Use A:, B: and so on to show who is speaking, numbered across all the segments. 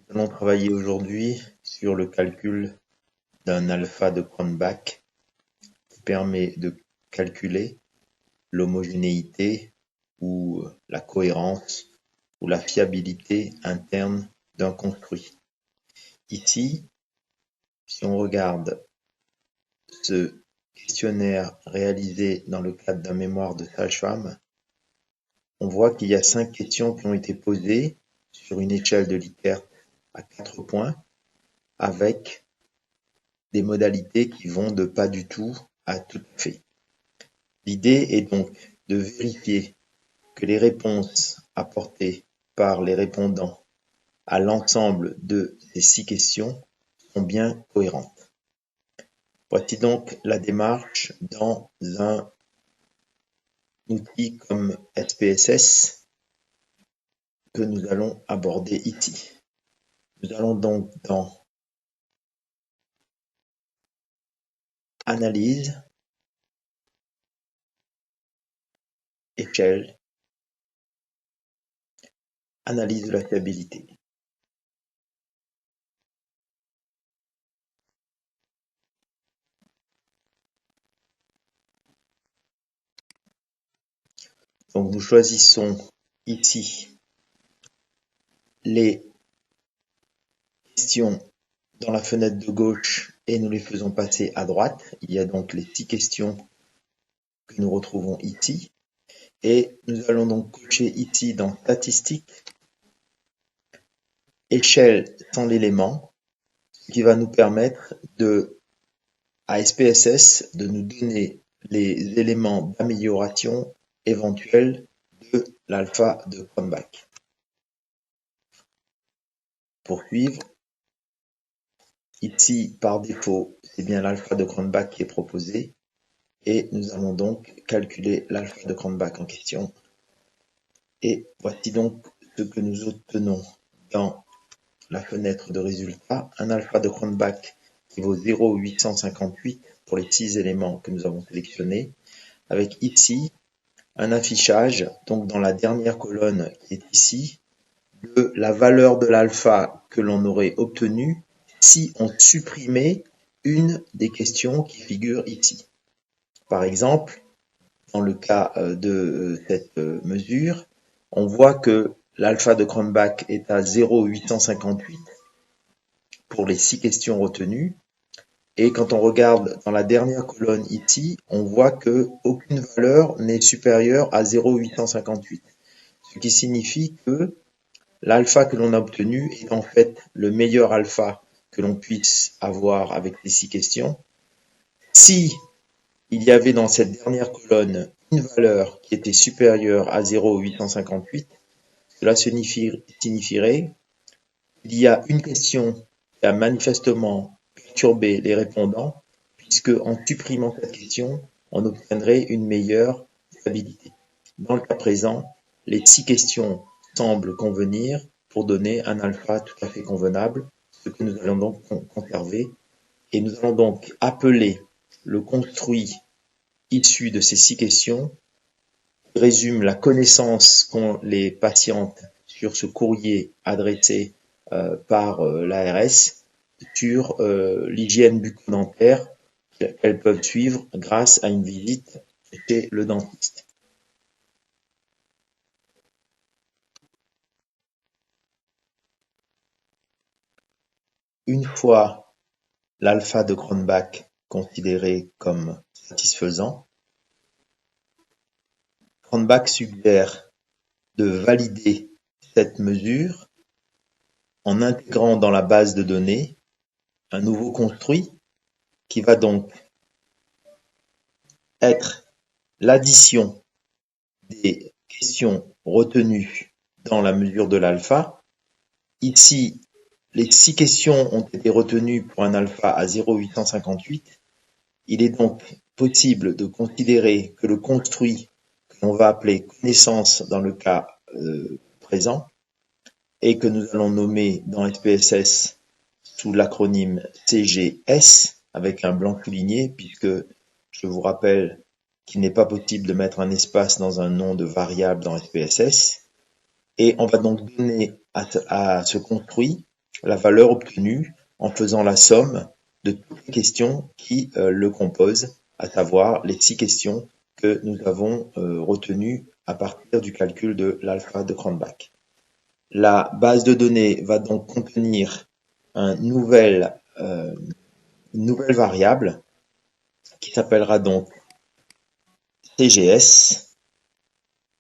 A: Nous allons travailler aujourd'hui sur le calcul d'un alpha de Cronbach qui permet de calculer l'homogénéité ou la cohérence ou la fiabilité interne d'un construit. Ici, si on regarde ce questionnaire réalisé dans le cadre d'un mémoire de sage-femme, on voit qu'il y a 5 questions qui ont été posées sur une échelle de Likert à 4 points avec des modalités qui vont de pas du tout à tout à fait. L'idée est donc de vérifier que les réponses apportées par les répondants à l'ensemble de ces 6 questions sont bien cohérentes. Voici donc la démarche dans un outil comme SPSS que nous allons aborder ici. Nous allons donc dans Analyse, Échelle, Analyse de la fiabilité. Donc nous choisissons ici les questions dans la fenêtre de gauche et nous les faisons passer à droite. Il y a donc les 6 questions que nous retrouvons ici. Et nous allons donc cocher ici dans Statistiques, Échelle sans l'élément, ce qui va nous permettre à SPSS de nous donner les éléments d'amélioration éventuels de l'alpha de Cronbach. Poursuivre. Ici, par défaut, c'est bien l'alpha de Cronbach qui est proposé. Et nous allons donc calculer l'alpha de Cronbach en question. Et voici donc ce que nous obtenons dans la fenêtre de résultats. Un alpha de Cronbach qui vaut 0,858 pour les 6 éléments que nous avons sélectionnés. Avec ici un affichage, donc dans la dernière colonne qui est ici, de la valeur de l'alpha que l'on aurait obtenue si on supprimait une des questions qui figurent ici. Par exemple, dans le cas de cette mesure, on voit que l'alpha de Cronbach est à 0,858 pour les 6 questions retenues. Et quand on regarde dans la dernière colonne ici, on voit que aucune valeur n'est supérieure à 0,858. Ce qui signifie que l'alpha que l'on a obtenu est en fait le meilleur alpha que l'on puisse avoir avec les 6 questions. Si il y avait dans cette dernière colonne une valeur qui était supérieure à 0,858, cela signifierait qu'il y a une question qui a manifestement perturbé les répondants, puisque en supprimant cette question, on obtiendrait une meilleure fiabilité. Dans le cas présent, les 6 questions semblent convenir pour donner un alpha tout à fait convenable, ce que nous allons donc conserver. Et nous allons donc appeler le construit issu de ces 6 questions, qui résume la connaissance qu'ont les patientes sur ce courrier adressé par l'ARS sur l'hygiène bucco-dentaire qu'elles peuvent suivre grâce à une visite chez le dentiste. Une fois l'alpha de Cronbach considéré comme satisfaisant, Cronbach suggère de valider cette mesure en intégrant dans la base de données un nouveau construit qui va donc être l'addition des questions retenues dans la mesure de l'alpha. Ici, les 6 questions ont été retenues pour un alpha à 0,858. Il est donc possible de considérer que le construit que l'on va appeler connaissance dans le cas présent et que nous allons nommer dans SPSS sous l'acronyme CGS avec un blanc souligné, puisque je vous rappelle qu'il n'est pas possible de mettre un espace dans un nom de variable dans SPSS. Et on va donc donner à ce construit la valeur obtenue en faisant la somme de toutes les questions qui le composent, à savoir les 6 questions que nous avons retenues à partir du calcul de l'alpha de Cronbach. La base de données va donc contenir une nouvelle variable qui s'appellera donc CGS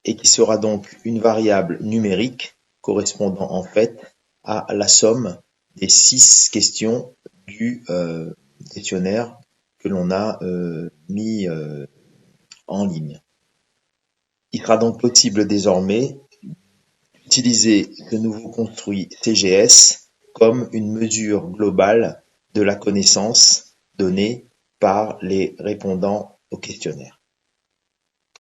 A: et qui sera donc une variable numérique correspondant en fait à la somme des 6 questions du questionnaire que l'on a mis en ligne. Il sera donc possible désormais d'utiliser le nouveau construit CGS comme une mesure globale de la connaissance donnée par les répondants au questionnaire.